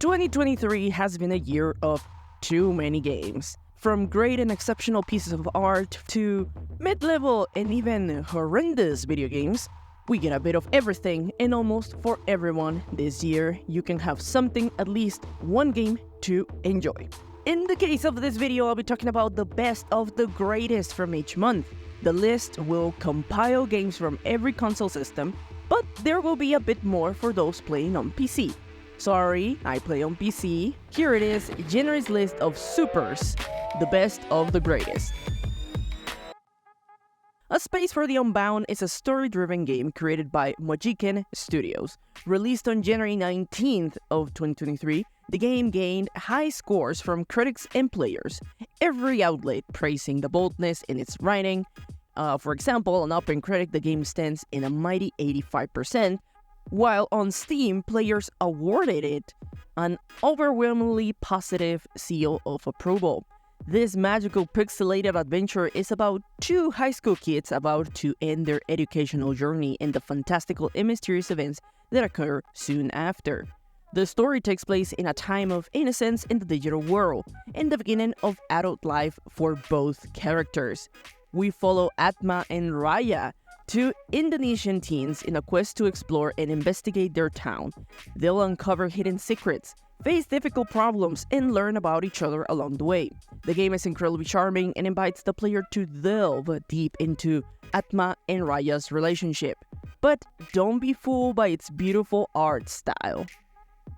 2023 has been a year of too many games. From great and exceptional pieces of art to mid-level and even horrendous video games, we get a bit of everything, and almost for everyone this year, you can have something, at least one game, to enjoy. In the case of this video, I'll be talking about the best of the greatest from each month. The list will compile games from every console system, but there will be a bit more for those playing on PC. Sorry, I play on PC. Here it is, generous list of supers, the best of the greatest. A Space for the Unbound is a story-driven game created by Mojiken Studios. Released on January 19th of 2023, the game gained high scores from critics and players, every outlet praising the boldness in its writing. For example, on OpenCritic, the game stands in a mighty 85%, while on Steam, players awarded it an overwhelmingly positive seal of approval. This magical pixelated adventure is about two high school kids about to end their educational journey and the fantastical and mysterious events that occur soon after. The story takes place in a time of innocence in the digital world, and the beginning of adult life for both characters. We follow Atma and Raya, two Indonesian teens in a quest to explore and investigate their town. They'll uncover hidden secrets, face difficult problems, and learn about each other along the way. The game is incredibly charming and invites the player to delve deep into Atma and Raya's relationship. But don't be fooled by its beautiful art style.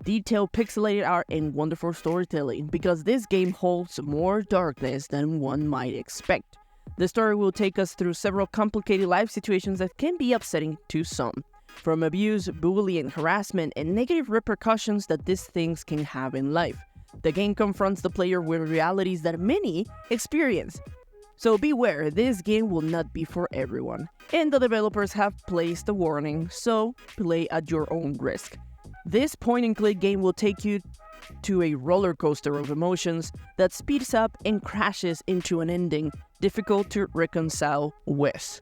Detailed pixelated art and wonderful storytelling, because this game holds more darkness than one might expect. The story will take us through several complicated life situations that can be upsetting to some, from abuse, bullying, harassment, and negative repercussions that these things can have in life. The game confronts the player with realities that many experience. So beware, this game will not be for everyone, and the developers have placed a warning, so play at your own risk. This point-and-click game will take you to a roller coaster of emotions that speeds up and crashes into an ending difficult to reconcile with.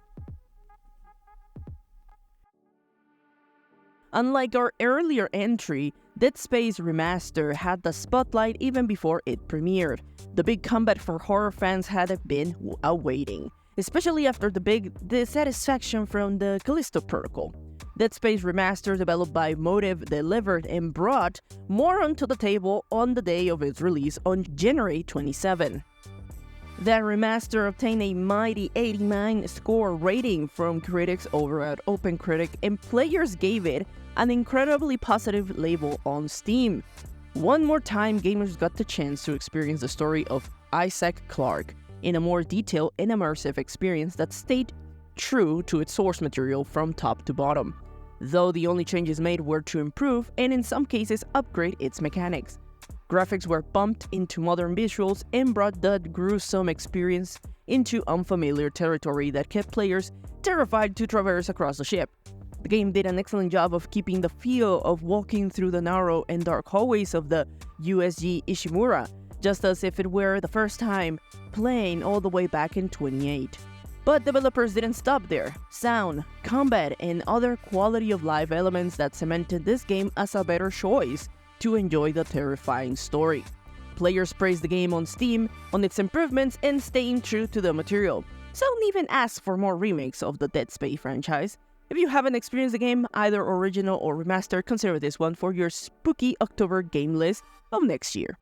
Unlike our earlier entry, Dead Space Remaster had the spotlight even before it premiered. The big comeback for horror fans had been awaiting, especially after the big dissatisfaction from the Callisto Protocol. Dead Space Remaster, developed by Motive, delivered and brought more onto the table on the day of its release on January 27. That remaster obtained a mighty 89 score rating from critics over at OpenCritic, and players gave it an incredibly positive label on Steam. One more time, gamers got the chance to experience the story of Isaac Clarke in a more detailed and immersive experience that stayed true to its source material from top to bottom, though the only changes made were to improve and in some cases upgrade its mechanics. Graphics were bumped into modern visuals and brought the gruesome experience into unfamiliar territory that kept players terrified to traverse across the ship. The game did an excellent job of keeping the feel of walking through the narrow and dark hallways of the USG Ishimura, just as if it were the first time playing all the way back in 2008. But developers didn't stop there. Sound, combat, and other quality of life elements that cemented this game as a better choice to enjoy the terrifying story. Players praised the game on Steam on its improvements and staying true to the material. Some even asked for more remakes of the Dead Space franchise. If you haven't experienced the game, either original or remastered, consider this one for your spooky October game list of next year.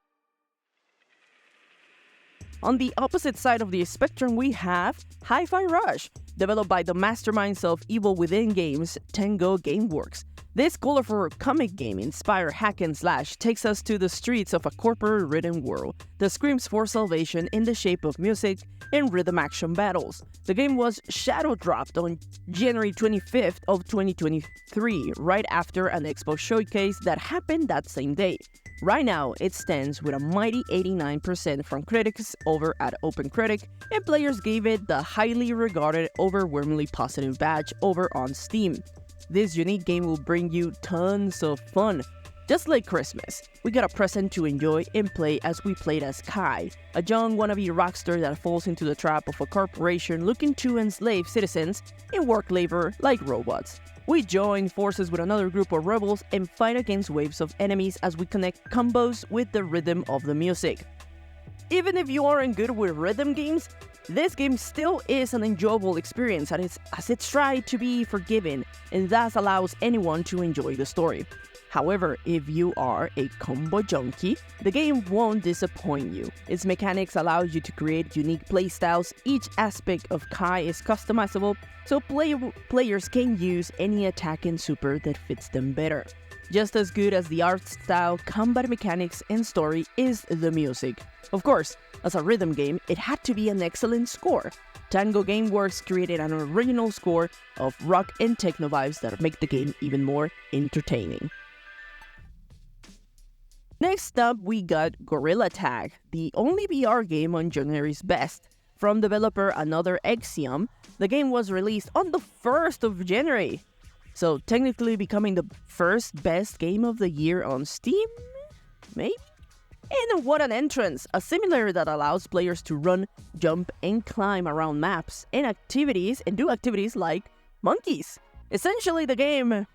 On the opposite side of the spectrum, we have Hi-Fi Rush, developed by the masterminds of Evil Within Games, Tango Gameworks. This colorful comic game-inspired hack-and-slash takes us to the streets of a corporate-ridden world that screams for salvation in the shape of music and rhythm action battles. The game was shadow-dropped on January 25th of 2023, right after an Xbox showcase that happened that same day. Right now, it stands with a mighty 89% from critics over at OpenCritic, and players gave it the highly regarded, overwhelmingly positive badge over on Steam. This unique game will bring you tons of fun. Just like Christmas, we got a present to enjoy and play as we played as Kai, a young wannabe rockstar that falls into the trap of a corporation looking to enslave citizens and work labor like robots. We join forces with another group of rebels and fight against waves of enemies as we connect combos with the rhythm of the music. Even if you aren't good with rhythm games, this game still is an enjoyable experience as it's tried to be forgiving and thus allows anyone to enjoy the story. However, if you are a combo junkie, the game won't disappoint you. Its mechanics allow you to create unique playstyles. Each aspect of Kai is customizable, so players can use any attack and super that fits them better. Just as good as the art style, combat mechanics, and story is the music. Of course, as a rhythm game, it had to be an excellent score. Tango Gameworks created an original score of rock and techno vibes that make the game even more entertaining. Next up, we got Gorilla Tag, the only VR game on January's best. From developer Another Axiom, the game was released on the 1st of January. So technically becoming the first best game of the year on Steam? Maybe? And what an entrance! A simulator that allows players to run, jump, and climb around maps and do activities like monkeys. Essentially, the game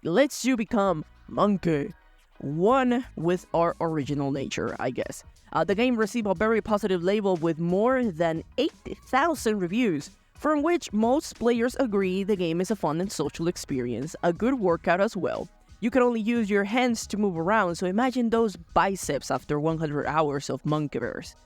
lets you become monkey. One with our original nature, I guess. The game received a very positive label with more than 8,000 reviews, from which most players agree the game is a fun and social experience, a good workout as well. You can only use your hands to move around, so imagine those biceps after 100 hours of Monkeyverse.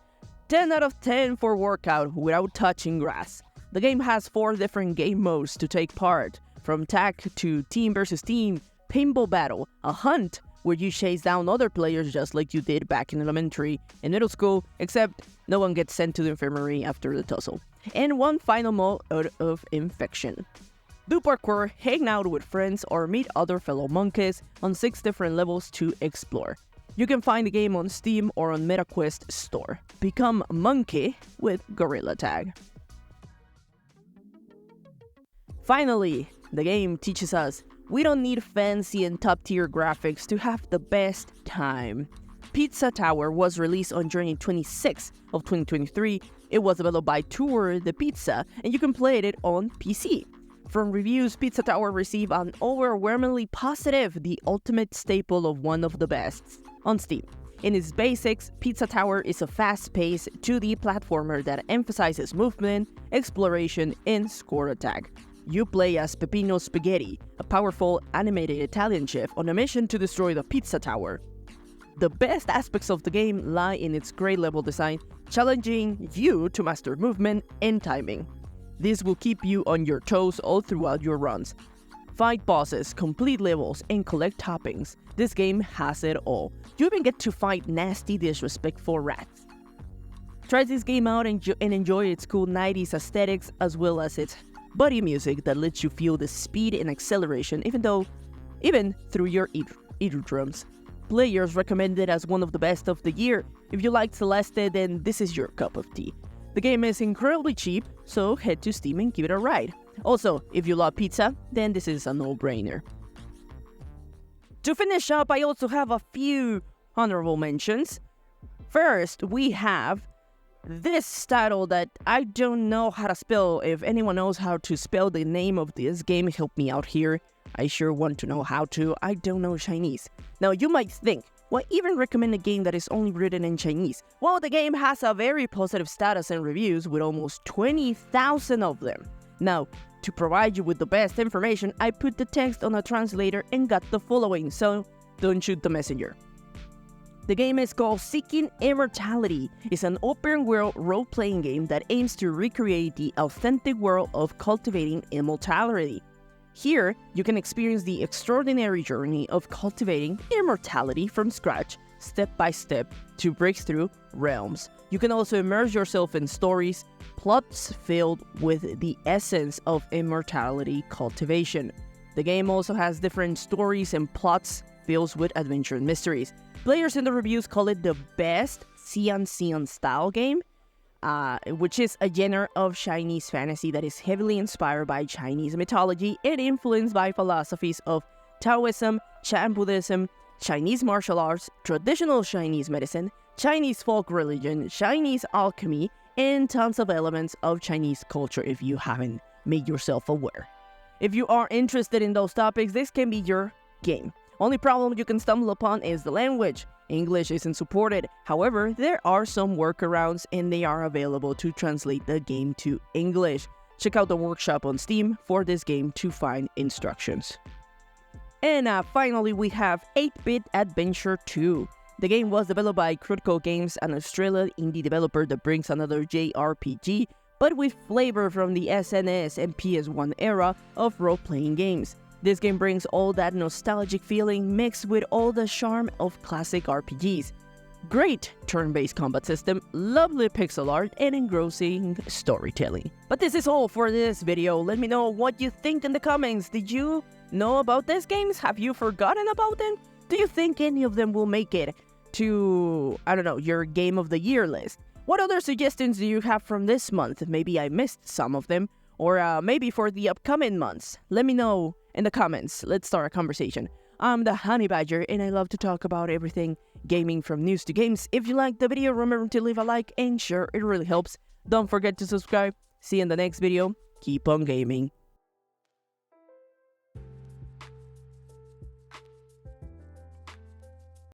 10 out of 10 for workout without touching grass. The game has 4 different game modes to take part, from tag to team versus team, paintball battle, a hunt, where you chase down other players just like you did back in elementary and middle school, except no one gets sent to the infirmary after the tussle. And one final mode of infection. Do parkour, hang out with friends, or meet other fellow monkeys on 6 different levels to explore. You can find the game on Steam or on MetaQuest store. Become monkey with Gorilla Tag. Finally, the game teaches us we don't need fancy and top-tier graphics to have the best time. Pizza Tower was released on January 26th of 2023. It was developed by Tour the Pizza, and you can play it on PC. From reviews, Pizza Tower received an overwhelmingly positive, the ultimate staple of one of the best on Steam. In its basics, Pizza Tower is a fast-paced 2D platformer that emphasizes movement, exploration, and score attack. You play as Peppino Spaghetti, a powerful animated Italian chef on a mission to destroy the Pizza Tower. The best aspects of the game lie in its great level design, challenging you to master movement and timing. This will keep you on your toes all throughout your runs. Fight bosses, complete levels, and collect toppings. This game has it all. You even get to fight nasty, disrespectful rats. Try this game out and enjoy its cool 90s aesthetics as well as its body music that lets you feel the speed and acceleration even through your eardrums. Players recommend it as one of the best of the year. If you like Celeste, then this is your cup of tea. The game is incredibly cheap, so head to Steam and give it a ride. Also, if you love pizza, then this is a no-brainer. To finish up, I also have a few honorable mentions. First, we have this title that I don't know how to spell. If anyone knows how to spell the name of this game, help me out here. I sure want to know how to. I don't know Chinese. Now, you might think, why even recommend a game that is only written in Chinese? Well, the game has a very positive status and reviews with almost 20,000 of them. Now, to provide you with the best information, I put the text on a translator and got the following, so don't shoot the messenger. The game is called Seeking Immortality. It's an open-world role-playing game that aims to recreate the authentic world of cultivating immortality. Here, you can experience the extraordinary journey of cultivating immortality from scratch, step by step, to break through realms. You can also immerse yourself in stories, plots filled with the essence of immortality cultivation. The game also has different stories and plots filled with adventure and mysteries. Players in the reviews call it the best Xian style game, which is a genre of Chinese fantasy that is heavily inspired by Chinese mythology and influenced by philosophies of Taoism, Chan Buddhism, Chinese martial arts, traditional Chinese medicine, Chinese folk religion, Chinese alchemy, and tons of elements of Chinese culture if you haven't made yourself aware. If you are interested in those topics, this can be your game. Only problem you can stumble upon is the language. English isn't supported. However, there are some workarounds and they are available to translate the game to English. Check out the workshop on Steam for this game to find instructions. And finally, we have 8-Bit Adventure 2. The game was developed by Critical Games, an Australian indie developer that brings another JRPG, but with flavor from the SNS and PS1 era of role-playing games. This game brings all that nostalgic feeling mixed with all the charm of classic RPGs. Great turn-based combat system, lovely pixel art, and engrossing storytelling. But this is all for this video. Let me know what you think in the comments. Did you know about these games? Have you forgotten about them? Do you think any of them will make it to, I don't know, your Game of the Year list? What other suggestions do you have from this month? Maybe I missed some of them, or maybe for the upcoming months. Let me know in the comments. Let's start a conversation. I'm the Honey Badger, and I love to talk about everything gaming from news to games. If you liked the video, remember to leave a like and share. It really helps. Don't forget to subscribe. See you in the next video. Keep on gaming.